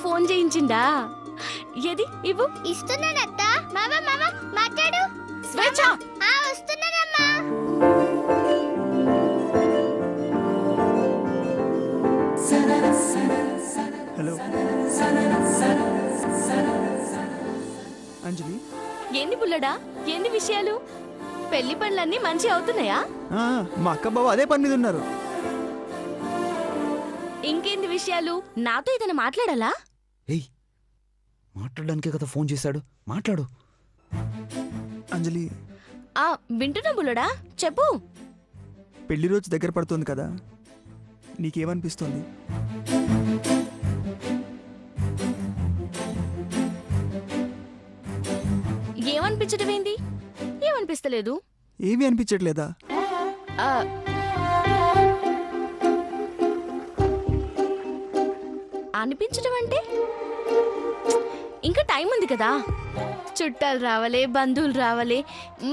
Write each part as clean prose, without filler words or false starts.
Phone చేయించిండా? ఏది ఇవ్వు. ఇస్తున్నానత్త. మామ మామ మాట్లాడు. స్వేచ్ఛ. వస్తున్నానమ్మా. హలో అంజలి. ఏంది బుల్లడా? ఏంది విషయాలు? పెళ్లి పనులన్నీ మంచి అవుతున్నాయా? మా అక్క బావ అదే పని మీద ఉన్నారు. ఇంకేంది విషయాలు? నాతో ఏదైనా మాట్లాడాలా? ఏయ్, మాట్లాడడానికే కదా ఫోన్ చేశాడు, మాట్లాడు. అంజలి, వింటున్నా బుల్లడా, చెప్పు. పెళ్లి రోజు దగ్గర పడుతుంది కదా, నీకేమనిపిస్తుంది? ఏమనిపించడం ఏంది? ఏమనిపిస్తలేదు. ఏమీ అనిపించట్లేదా? ఆ, అనిపించడం అంటే ఇంకా టైం ఉంది కదా. చుట్టాలు రావాలి, బంధువులు రావాలి,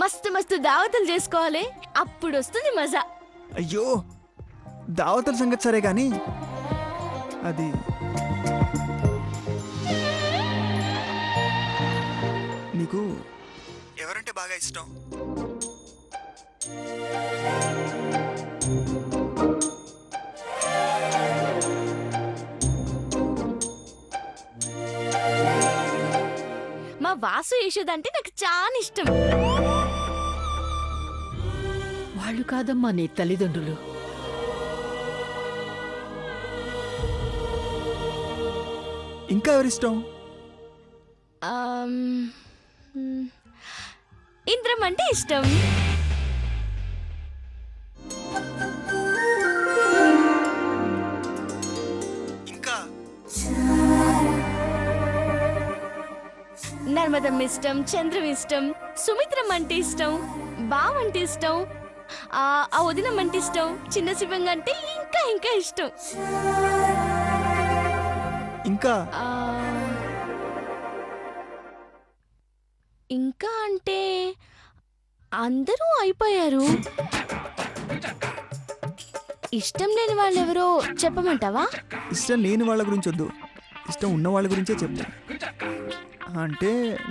మస్తు మస్తు దావతలు చేసుకోవాలి. అప్పుడు వస్తుంది మజా. అయ్యో, దావతల సంగతి సరే కానీ అది నీకు ఎవరంటే బాగా ఇష్టం? మా వాసు యశోదంటే నాకు చాలా ఇష్టం. వాళ్ళు కాదమ్మా నీ తల్లిదండ్రులు. ఇంకా ఎవరిష్టం? ఇంద్రం అంటే ఇష్టం. ఇంకా నర్మదం ఇష్టం, చంద్రం ఇష్టం, సుమిత్రం అంటే ఇష్టం, బావ్ అంటే ఇష్టం, ఆ వదినం అంటే ఇష్టం, చిన్న శివంగ అంటే ఇంకా ఇంకా ఇష్టం. ఇంకా ఇంకా అంటే అందరూ అయిపోయారు. ఇష్టం లేని వాళ్ళెవరో చెప్పమంటావా? ఇష్టం లేని వాళ్ళ గురించి వద్దు, ఇష్టం ఉన్న వాళ్ళ గురించే చెప్తా. అంటే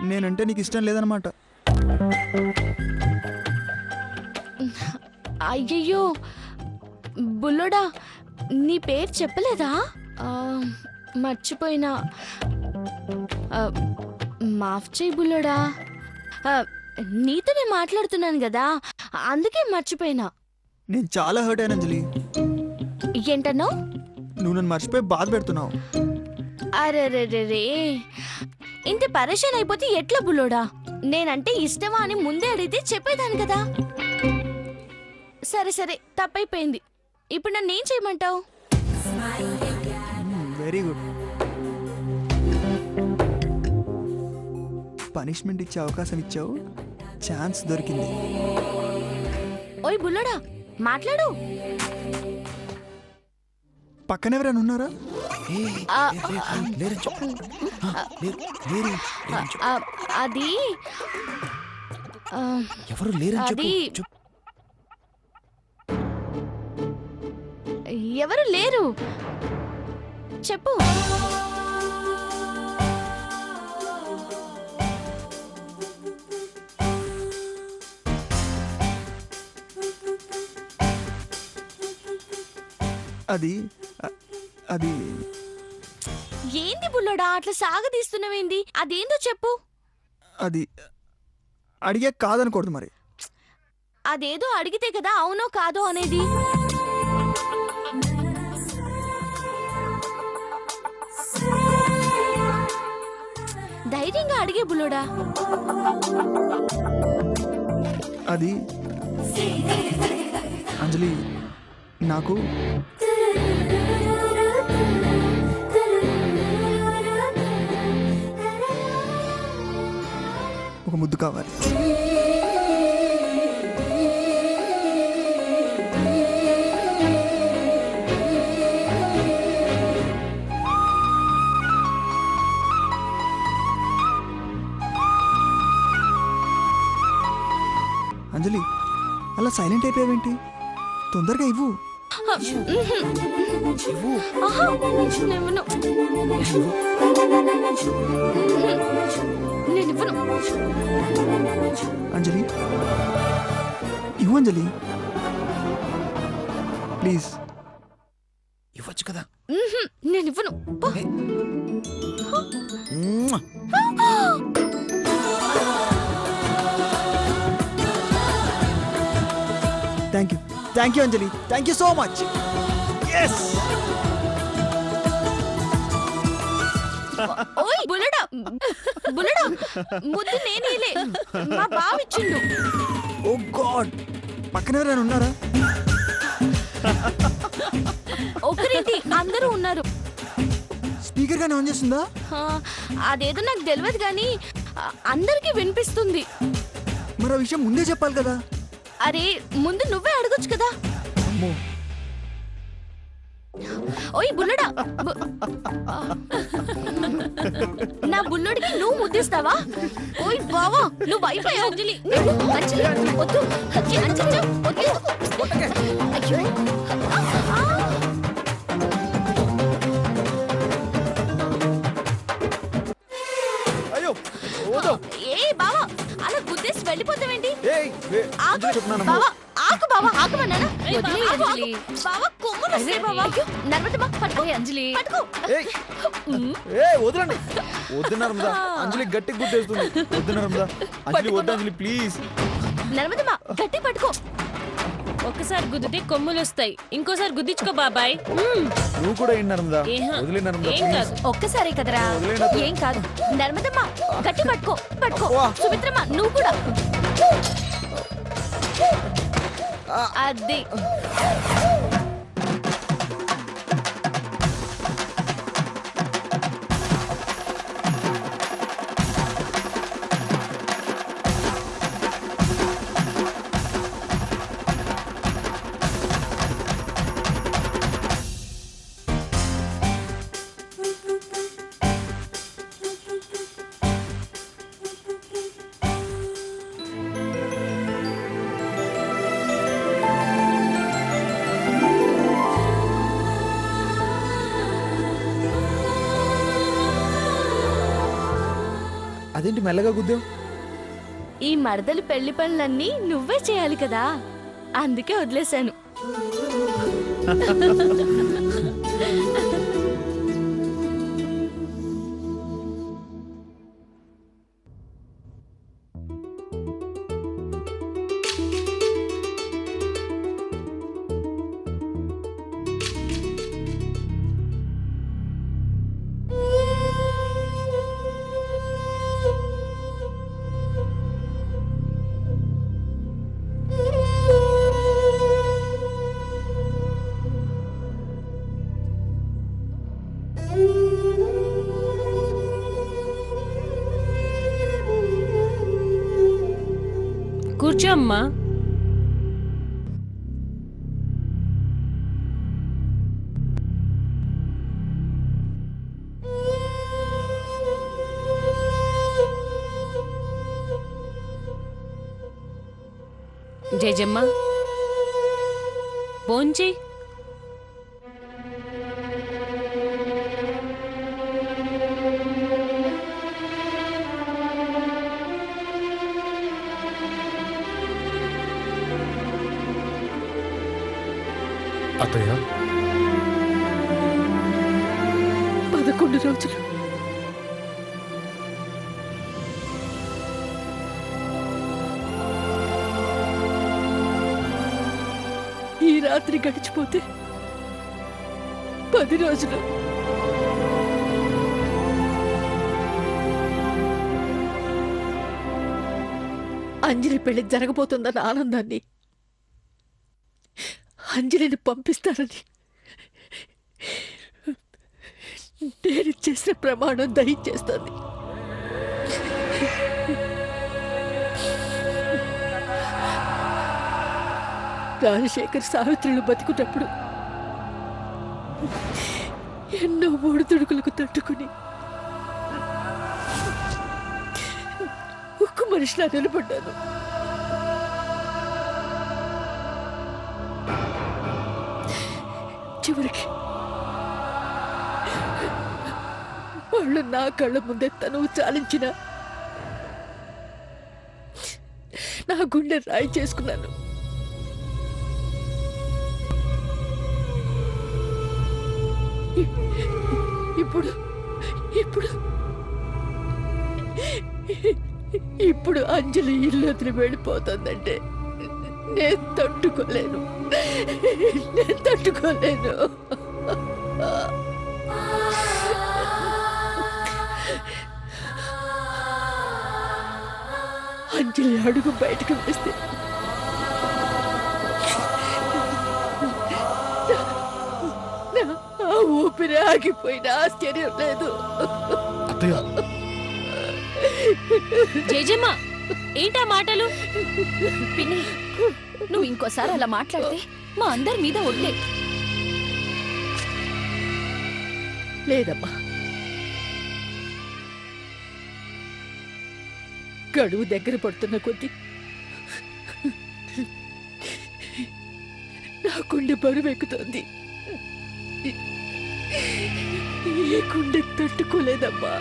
నేనంటే నీకు ఇష్టం లేదనమాట. అయ్యయ్యో బుల్లోడా, నీ పేరు చెప్పలేదా? మర్చిపోయినా. మాఫ్ చేయి బుల్లోడా. నీతోనే మాట్లాడుతున్నాను కదా, అందుకే మర్చిపోయినా. నేను చాలా హర్ట్ అయినా అంజలి. ఏంటన్నావు? నువ్వు నన్ను మర్చిపోయి బాధ పెడుతున్నావు. అరే రే, ఇంత పరేషాన్ అయిపోతే ఎట్లా బుల్లోడా? నేనంటే ఇష్టమా అని ముందే అడిగితే చెప్పేదాన్ని కదా. సరే సరే, తప్పైపోయింది. ఇప్పుడు నన్ను ఏం చేయమంటావు? Very good. పనిష్మెంట్ ఇచ్చే అవకాశం ఇచ్చావు, ఛాన్స్ దొరికింది. ఓయ్ బుల్లోడా, మాట్లాడు. పక్కన ఎవరైనా ఉన్నారా? అది ఎవరు లేరని అది చెప్పు. ఎవరు లేరు, చెప్పు. అది అది ఏంది బుల్లోడా అట్లా సాగదీస్తున్నావేంది? అదేందో చెప్పు. అది అడిగే కాదనకూడదు మరి. అదేదో అడిగితే కదా అవునో కాదో అనేది. ధైర్యంగా అడిగే బుల్లోడా. అది అంజలి, నాకు ఒక ముద్దు కావాలి. అంజలి, అలా సైలెంట్ అయిపోయావేంటి? తొందరగా ఇవ్వు. ఆహా, ఇవ్వను. నేను ఇవ్వను. అంజలి ఇవ్వు అంజలి ప్లీజ్. ఇవ్వచ్చు కదా. నేను ఇవ్వను. పో. మ్మ్. Thank you Anjali, thank you so much. Yes ఓయ్ బుల్లడా, బుల్లడా, ముద్దు నేనేలే, మా బావ ఇచ్చిండు. ఓ గాడ్, పక్కన ఎవరైనా ఉన్నారా? ఒకరేంటి అందరూ ఉన్నారు. స్పీకర్ గానే ఆన్ చేస్తుందా? ఆ, అదేదో నాకు తెలియదు కానీ అందరికీ వినిపిస్తుంది. మరి ఆ విషయం ముందే చెప్పాలి కదా. అరే ముందు నువ్వే అడగొచ్చు కదా. అమ్మో, ఓయ్ బుల్లడా, నా బుల్లుడికి నువ్వు ముద్దిస్తావా? ఓయ్ బావా, నువ్వు అయిపోయావు. అంజలి అంజలి వద్దు, అంజలి అంజలి వద్దు. అయ్యో. అయ్యో వద్దు. ఏ బావా, అలా గుద్దేసి వెళ్ళిపోతావేంటి? ఏయ్, ఆగు చెప్తున్నాను. బావా, ఆగు బావా, ఆగమన్నానా? ఆగు, ఆగు. బావా కొమ్ములు వస్తాయి బావా. నర్మదమ్మ పట్టుకో అంజలి, పట్టుకో. వదలండి. వద్దు నర్మదా, అంజలి గట్టి గుర్తేస్తుంది. వద్దు నర్మదా, అంజలి వద్దు అంజలి ప్లీజ్. నర్మదమ్మ గట్టి పట్టుకో. ఒక్కసారి గుద్దితే కొమ్ములు వస్తాయి, ఇంకోసారి గుద్దించుకో బాబాయ్. నువ్వు కూడా ఏంటి నర్మదా, ఏహ, వదిలే నర్మదా ఏం కాదు. ఒక్కసారి కదరా, వదిలేయ్. ఏం కాదు. నర్మదమ్మ గట్టి పట్టుకో, పట్టుకో. అబ్బా. సుమిత్రమ్మ నువ్వు కూడా. అది అదేంటి మెల్లగా గుద్దావు? ఈ మరదలి పెళ్లి పనులన్నీ నువ్వే చేయాలి కదా, అందుకే వదిలేశాను. కూర్చో అమ్మా. జయజమ్మ భోంచేయ్. అత్తయ్య 11 రోజులు ఈ రాత్రి గడిచిపోతే 10 రోజులు. అంజలి పెళ్లి జరగబోతుందన్న ఆనందాన్ని, అంజలిని పంపిస్తానని నేను చేసిన ప్రమాణం దహించేస్తుంది. రాజశేఖర్ సావిత్రులు బతికున్నప్పుడు ఎన్నో ఒడిదుడుకులకు తట్టుకుని ఒక్క మనిషిలా నిలబడ్డాను. చివరికి వాడు ఇన్నాళ్ళు నా కళ్ళ ముందే తనువు చాలించిన నా గుండె రాయి చేసుకున్నాను. ఇప్పుడు ఇప్పుడు ఇప్పుడు అంజలి ఇల్లు వదిలి వెళ్ళిపోతుందంటే నేను తట్టుకోలేను. అంజలి అడుగు బయటకు వేస్తే ఆ ఊపిరి ఆగిపోయిన ఆశ్చర్యం లేదు. అత్తయ్య జేజమ్మ ఏంటా మాటలు? పిన్ని నువ్వు ఇంకోసారి అలా మాట్లాడితే మా అందరి మీద ఒట్టే. లేదమ్మా, గడువు దగ్గర పడుతున్న కొద్దీ నా గుండె బరువెక్కుతోంది. ఈ గుండె తట్టుకోలేదమ్మా,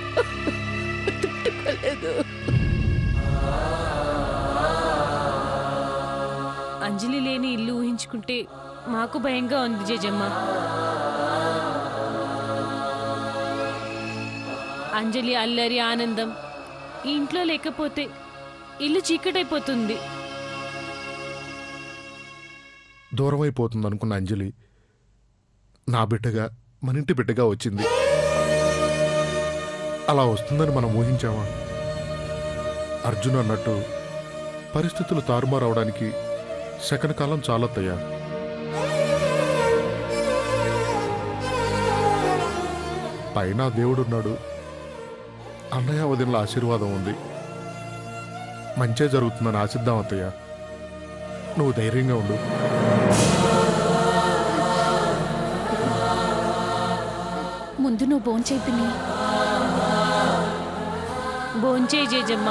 తట్టుకోలేదు. అంజలి లేని ఇల్లు ఊహించుకుంటే మాకు భయంగా ఉంది జేజమ్మ. అంజలి అల్లరి ఆనందం ఈ ఇంట్లో లేకపోతే ఇల్లు చీకటైపోతుంది. దూరం అయిపోతుంది అనుకున్న అంజలి నా బిడ్డగా మన ఇంటి బిడ్డగా వచ్చింది. అలా వస్తుందని మనం ఊహించామా? అర్జున్ అన్నట్టు పరిస్థితులు తారుమారవడానికి సెకండ్ కాలం చాలత్తయ్యా. పైన దేవుడున్నాడు, అన్నయ్య వదిన ఆశీర్వాదం ఉంది. మంచే జరుగుతుందని ఆశిద్దాం అత్తయ్య. నువ్వు ధైర్యంగా ఉండు. ముందు నువ్వు భోంచేయి పిన్ని. భోంచే జేజమ్మ.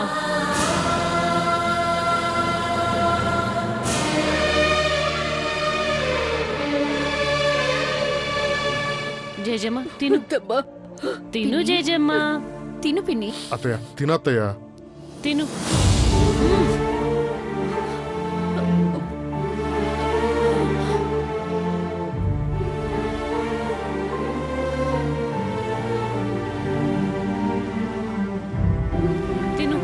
జేజమ్మ తిను, వద్దమ్మా. తిను జేజమ్మ, తిను పిన్ని. అత్తయ్య తినత్తయ్య. తిను. తిను.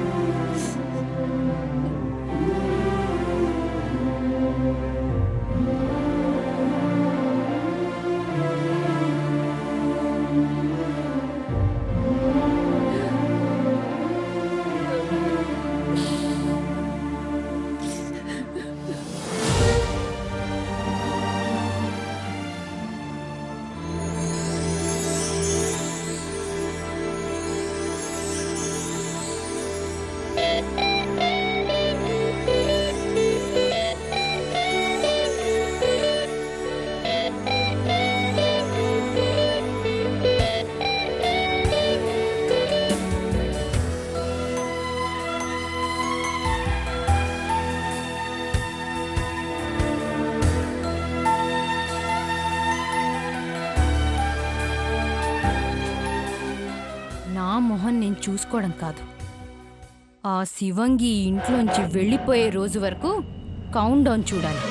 నా మొహం నేను చూసుకోవడం కాదు, ఆ శివంగి ఈ ఇంట్లోంచి వెళ్ళిపోయే రోజు వరకు కౌంట్ డౌన్ చూడాలి.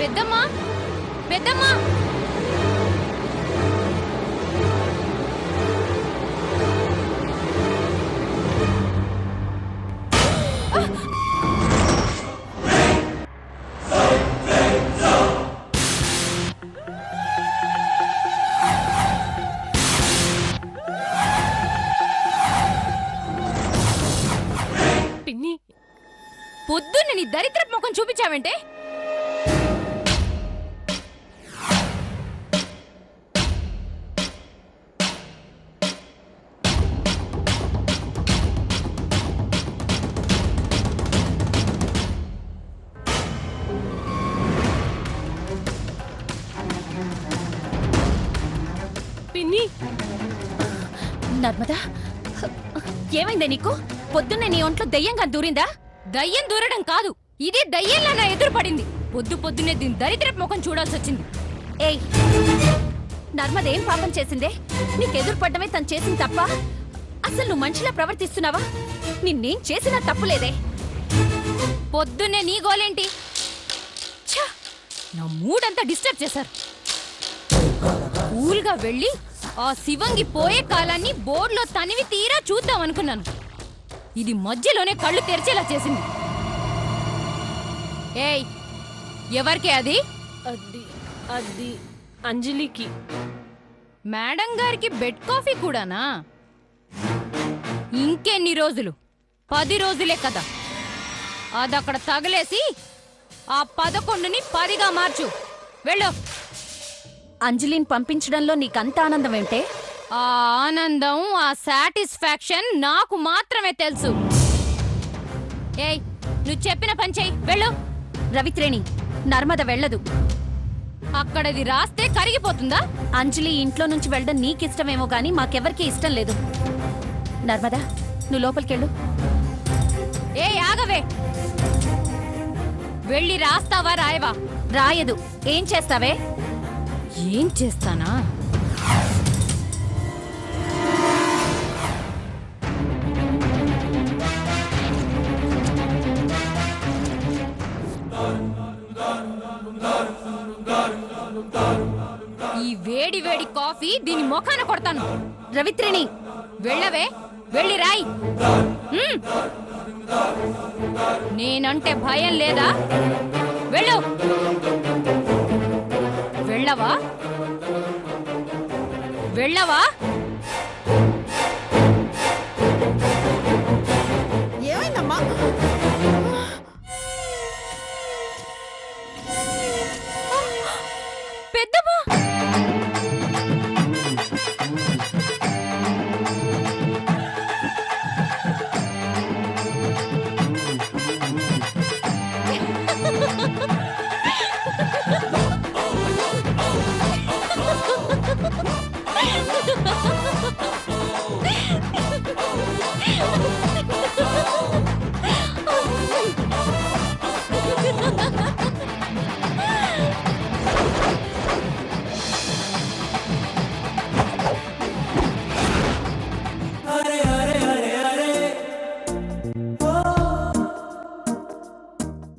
పెద్దమ్మా, పెద్దమ్మా, పిన్ని పొద్దున్న నీ దరిద్ర ముఖం చూపించావంటే పిన్ని. నర్మదా, ఏమైందే నీకు? పొద్దున్నే నీ ఒంట్లో దయ్యంగా దూరిందా? దయ్యం దూరడం కాదు, ఇది దయ్యంలా నా ఎదురు పడింది. పొద్దున్నే దీని దరిద్రపు ముఖం చూడాల్సి వచ్చింది. ఏయ్, నర్మద ఏం పాపం చేసిందే? నీకెదురు పడ్డమే తను చేసింది తప్ప? అసలు నువ్వు మనిషిలా ప్రవర్తిస్తున్నావా? నిన్నేం చేసినా తప్పులేదే. పొద్దున్నే నీ గోలేంటి? ఛ! నా మూడంతా డిస్టర్బ్ చేశారు. కూల్గా వెళ్ళి ఆ శివంగి పోయే కాలాన్ని బోర్డులో తనివి తీరా చూద్దాం అనుకున్నాను. ఇది మధ్యలోనే కళ్ళు తెరిచేలా చేసింది. ఏయ్, ఎవరికి అది? అది అది అంజలికి. మేడం గారికి బెడ్ కాఫీ కూడానా? ఇంకెన్ని రోజులు? 10 రోజులే కదా. అదక్కడ తగలేసి ఆ 11ని 10గా మార్చు. వెళ్ళు. అంజలిని పంపించడంలో నీకంత ఆనందం ఏంటే? ఆ ఆనందం, ఆ సాటిస్ఫాక్షన్ నాకు మాత్రమే తెలుసు. ఏయ్, నువ్వు చెప్పిన పని చెయ్యి. వెళ్ళు. రవిత్రేణి, నర్మద వెళ్ళదు. అక్కడది రాస్తే కరిగిపోతుందా? అంజలి ఇంట్లో నుంచి వెళ్ళడం నీకిష్టమేమో గానీ మాకెవరికీ ఇష్టం లేదు. నర్మదా, నువ్వు లోపలికెళ్ళు. ఏ ఆగవే. వెళ్ళి రాస్తావా రాయవా? రాయదు. ఏం చేస్తావే? ఏం చేస్తానా? ఈ వేడి వేడి కాఫీ దీని ముఖాన కొడతాను. రవిత్రేణి, వెళ్ళవే. వెళ్ళి రాయి. హ్మ్. నేనంటే భయం లేదా? వెళ్ళు. వెళ్ళవా?